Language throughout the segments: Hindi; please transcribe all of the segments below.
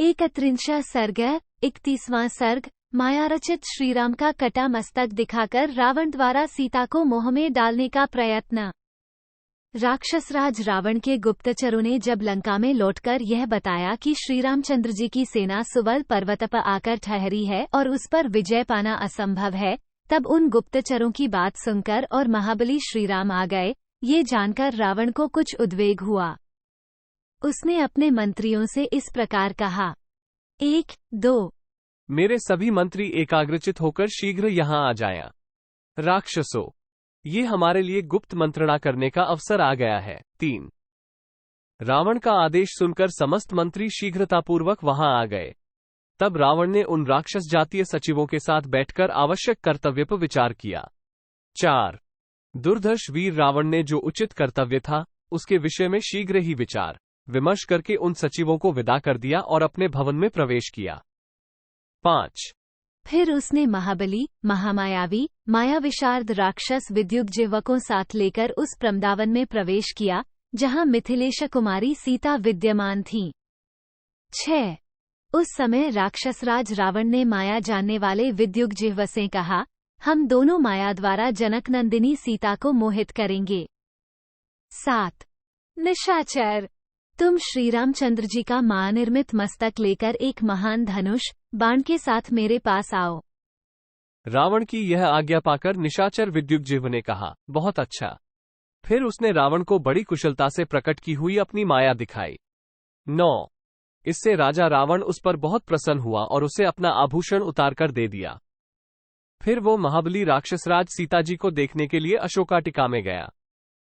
31वां सर्ग 31वां सर्ग। मायारचित श्रीराम का कटा मस्तक दिखाकर रावण द्वारा सीता को मोह में डालने का प्रयत्न। राक्षसराज रावण के गुप्तचरों ने जब लंका में लौटकर यह बताया कि श्रीरामचंद्र जी की सेना सुवल पर्वत पर आकर ठहरी है और उस पर विजय पाना असंभव है, तब उन गुप्तचरों की बात सुनकर और महाबली श्रीराम आ गए, ये जानकर रावण को कुछ उद्वेग हुआ। उसने अपने मंत्रियों से इस प्रकार कहा, 1, 2 मेरे सभी मंत्री एकाग्रचित होकर शीघ्र यहाँ आ जाया। राक्षसों, ये हमारे लिए गुप्त मंत्रणा करने का अवसर आ गया है। 3 रावण का आदेश सुनकर समस्त मंत्री शीघ्रतापूर्वक वहां आ गए। तब रावण ने उन राक्षस जातीय सचिवों के साथ बैठकर आवश्यक कर्तव्य पर विचार किया। 4 दुर्धर्ष वीर रावण ने जो उचित कर्तव्य था उसके विषय में शीघ्र ही विचार विमर्श करके उन सचिवों को विदा कर दिया और अपने भवन में प्रवेश किया। 5 फिर उसने महाबली, महामायावी, मायाविशारद राक्षस विद्युग्जीव को साथ लेकर उस प्रमदावन में प्रवेश किया जहां मिथिलेश कुमारी सीता विद्यमान थीं। 6 उस समय राक्षसराज रावण ने माया जानने वाले विद्युग्जीव से कहा, हम दोनों माया द्वारा जनकनंदिनी सीता को मोहित करेंगे। 7 निशाचर, तुम श्रीरामचंद्र जी का महानिर्मित मस्तक लेकर एक महान धनुष बाण के साथ मेरे पास आओ। रावण की यह आज्ञा पाकर निशाचर विद्युग्जीव ने कहा, बहुत अच्छा। फिर उसने रावण को बड़ी कुशलता से प्रकट की हुई अपनी माया दिखाई। 9 इससे राजा रावण उस पर बहुत प्रसन्न हुआ और उसे अपना आभूषण उतारकर दे दिया। फिर वो महाबली राक्षसराज सीता जी को देखने के लिए अशोकाटिका में गया।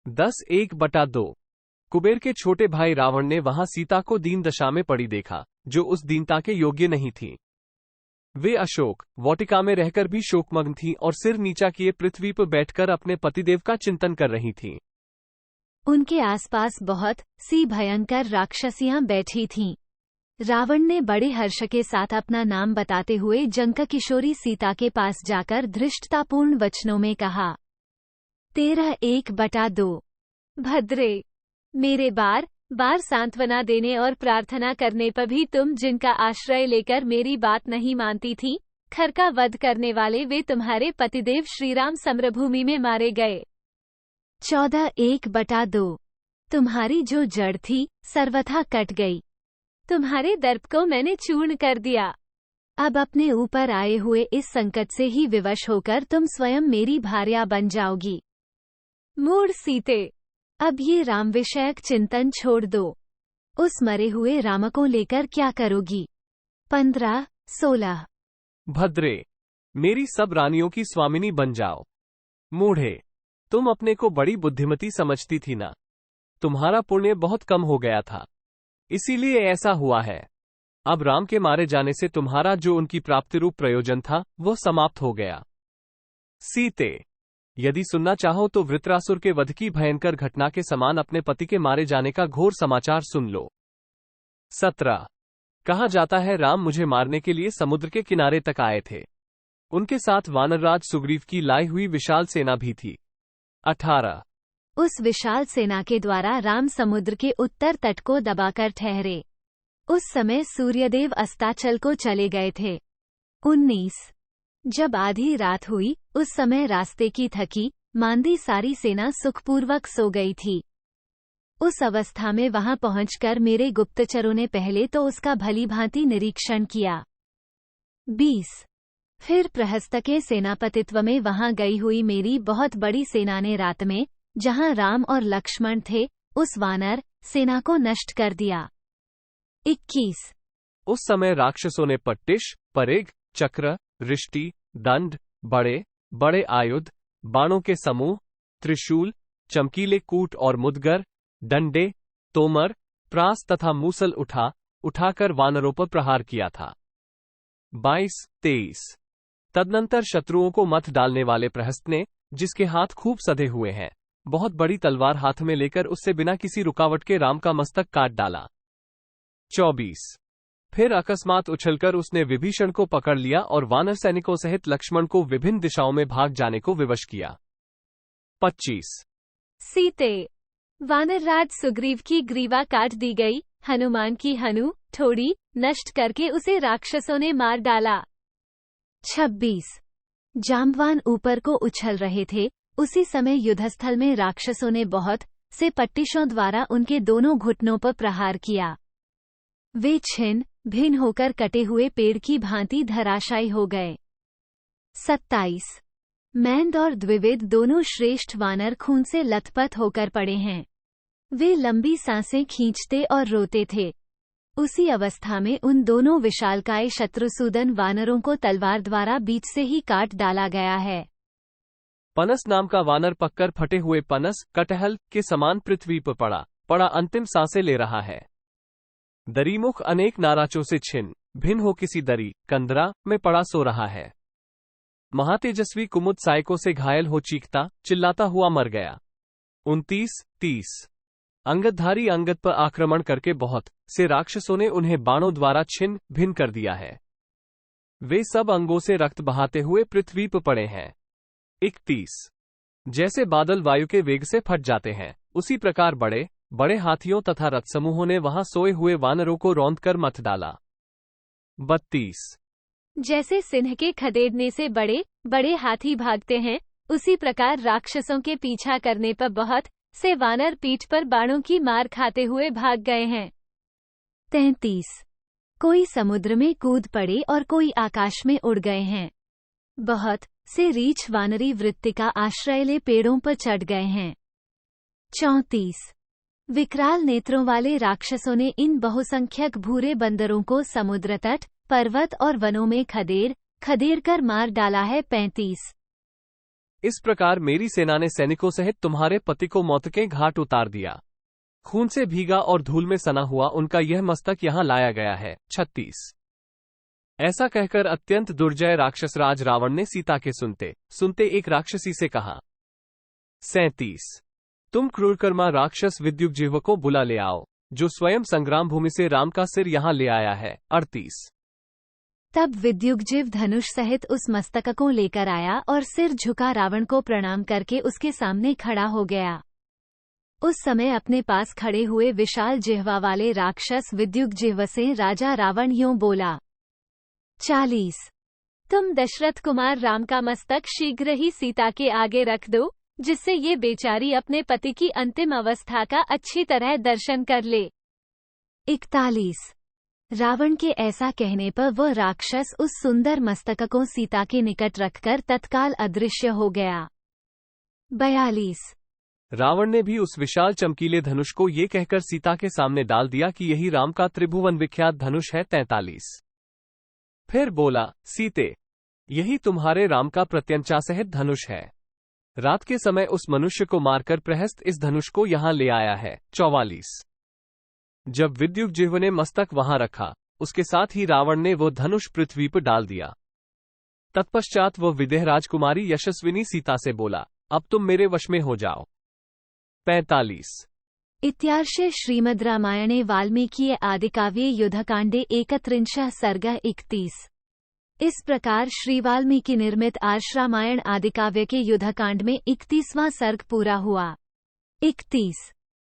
10:1/2 कुबेर के छोटे भाई रावण ने वहां सीता को दीन दशा में पड़ी देखा, जो उस दीनता के योग्य नहीं थी। वे अशोक वाटिका में रहकर भी शोकमग्न थीं और सिर नीचा किए पृथ्वी पर बैठकर अपने पतिदेव का चिंतन कर रही थीं। उनके आसपास बहुत सी भयंकर राक्षसियां बैठी थीं। रावण ने बड़े हर्ष के साथ अपना नाम बताते हुए जंक किशोरी सीता के पास जाकर धृष्टतापूर्ण वचनों में कहा, 13:1/2 भद्रे, मेरे बार बार सांत्वना देने और प्रार्थना करने पर भी तुम जिनका आश्रय लेकर मेरी बात नहीं मानती थी, खर का वध करने वाले वे तुम्हारे पतिदेव श्रीराम समरभूमि में मारे गए। 14:1/2 तुम्हारी जो जड़ थी सर्वथा कट गई, तुम्हारे दर्प को मैंने चूर्ण कर दिया। अब अपने ऊपर आए हुए इस संकट से ही विवश होकर तुम स्वयं मेरी भार्या बन जाओगी। मूढ़ सीते, अब ये राम विषयक चिंतन छोड़ दो। उस मरे हुए राम को लेकर क्या करोगी। 15:16 भद्रे, मेरी सब रानियों की स्वामिनी बन जाओ। मूढ़े, तुम अपने को बड़ी बुद्धिमती समझती थी ना। तुम्हारा पुण्य बहुत कम हो गया था, इसीलिए ऐसा हुआ है। अब राम के मारे जाने से तुम्हारा जो उनकी प्राप्ति रूप प्रयोजन था वो समाप्त हो गया। सीते, यदि सुनना चाहो तो वृत्रासुर के वध की भयंकर घटना के समान अपने पति के मारे जाने का घोर समाचार सुन लो। 17 कहा जाता है राम मुझे मारने के लिए समुद्र के किनारे तक आए थे। उनके साथ वानरराज सुग्रीव की लाई हुई विशाल सेना भी थी। 18 उस विशाल सेना के द्वारा राम समुद्र के उत्तर तट को दबाकर ठहरे। उस समय सूर्यदेव अस्ताचल को चले गए थे। 19 जब आधी रात हुई उस समय रास्ते की थकी मांदी सारी सेना सुखपूर्वक सो गई थी। उस अवस्था में वहां पहुंचकर मेरे गुप्तचरों ने पहले तो उसका भलीभांति निरीक्षण किया। 20 फिर प्रहस्त के सेनापतित्व में वहां गई हुई मेरी बहुत बड़ी सेना ने रात में, जहां राम और लक्ष्मण थे, उस वानर सेना को नष्ट कर दिया। 21 उस समय राक्षसों ने पट्टिश, परेग, चक्र, रिष्टि, दंड, बड़े बड़े आयुध, बाणों के समूह, त्रिशूल, चमकीले कूट और मुदगर, डंडे, तोमर, प्रास तथा मूसल उठाकर वानरों पर प्रहार किया था। 22-23 तदनंतर शत्रुओं को मत डालने वाले प्रहस्त ने, जिसके हाथ खूब सधे हुए हैं, बहुत बड़ी तलवार हाथ में लेकर उससे बिना किसी रुकावट के राम का मस्तक काट डाला। 24 फिर अकस्मात उछलकर उसने विभीषण को पकड़ लिया और वानर सैनिकों सहित लक्ष्मण को विभिन्न दिशाओं में भाग जाने को विवश किया। 25 सीते, वानरराज सुग्रीव की ग्रीवा काट दी गई, हनुमान की हनु ठोड़ी नष्ट करके उसे राक्षसों ने मार डाला। 26 जाम्बवान ऊपर को उछल रहे थे, उसी समय युद्धस्थल में राक्षसों ने बहुत से पट्टिशों द्वारा उनके दोनों घुटनों पर प्रहार किया। वे छिन्न भिन्न होकर कटे हुए पेड़ की भांति धराशायी हो गए। 27 मैंद और द्विविद दोनों श्रेष्ठ वानर खून से लथपथ होकर पड़े हैं। वे लंबी सांसें खींचते और रोते थे। उसी अवस्था में उन दोनों विशालकाय शत्रुसूदन वानरों को तलवार द्वारा बीच से ही काट डाला गया है। पनस नाम का वानर पककर फटे हुए पनस कटहल के समान पृथ्वी पर पड़ा अंतिम सांसें ले रहा है। दरीमुख अनेक नाराजों से छिन्न भिन्न हो किसी दरी कंदरा में पड़ा सो रहा है। महातेजस्वी कुमुद सायकों से घायल हो चीखता चिल्लाता हुआ मर गया। 29-30 अंगदधारी अंगद पर आक्रमण करके बहुत से राक्षसों ने उन्हें बाणों द्वारा छिन्न भिन्न कर दिया है। वे सब अंगों से रक्त बहाते हुए पृथ्वी पर पड़े हैं। 31 जैसे बादल वायु के वेग से फट जाते हैं, उसी प्रकार बड़े बड़े हाथियों तथा रथ समूहों ने वहां सोए हुए वानरों को रौंद कर मत डाला। 32 जैसे सिंह के खदेड़ने से बड़े बड़े हाथी भागते हैं, उसी प्रकार राक्षसों के पीछा करने पर बहुत से वानर पीठ पर बाणों की मार खाते हुए भाग गए हैं। 33 कोई समुद्र में कूद पड़े और कोई आकाश में उड़ गए हैं। बहुत से रीछ वानरी वृत्ति का आश्रय ले पेड़ों पर चढ़ गए हैं। 34 विकराल नेत्रों वाले राक्षसों ने इन बहुसंख्यक भूरे बंदरों को समुद्र तट पर्वत और वनों में खदेड़ कर मार डाला है। 35 इस प्रकार मेरी सेना ने सैनिकों सहित तुम्हारे पति को मौत के घाट उतार दिया। खून से भीगा और धूल में सना हुआ उनका यह मस्तक यहाँ लाया गया है। 36 ऐसा कहकर अत्यंत दुर्जय राक्षसराज रावण ने सीता के सुनते एक राक्षसी से कहा। 37 तुम क्रूरकर्मा राक्षस विद्युज्जिह्व को बुला ले आओ, जो स्वयं संग्राम भूमि से राम का सिर यहाँ ले आया है। 38 तब विद्युज्जिह्व धनुष सहित उस मस्तक को लेकर आया और सिर झुका रावण को प्रणाम करके उसके सामने खड़ा हो गया। उस समय अपने पास खड़े हुए विशाल जिह्वा वाले राक्षस विद्युज्जिह्व से राजा रावण यूं बोला। 40 तुम दशरथ कुमार राम का मस्तक शीघ्र ही सीता के आगे रख दो, जिससे ये बेचारी अपने पति की अंतिम अवस्था का अच्छी तरह दर्शन कर ले। 41 रावण के ऐसा कहने पर वह राक्षस उस सुंदर मस्तक को सीता के निकट रखकर तत्काल अदृश्य हो गया। 42 रावण ने भी उस विशाल चमकीले धनुष को ये कहकर सीता के सामने डाल दिया कि यही राम का त्रिभुवन विख्यात धनुष है। 43 फिर बोला, सीते, यही तुम्हारे राम का प्रत्यंचा सहित धनुष है। रात के समय उस मनुष्य को मारकर प्रहस्त इस धनुष को यहां ले आया है। 44 जब विद्युज्जिह्व ने मस्तक वहां रखा, उसके साथ ही रावण ने वो धनुष पृथ्वी पर डाल दिया। तत्पश्चात वह विदेह राजकुमारी यशस्विनी सीता से बोला, अब तुम मेरे वश में हो जाओ। 45 इत्यार्षे श्रीमद् रामायणे वाल्मीकि आदिकाव्ये युद्धकांडे 31 सर्ग 31। इस प्रकार श्री वाल्मीकि निर्मित आर्ष रामायण आदिकाव्य के युद्धकांड में 31वां सर्ग पूरा हुआ। 31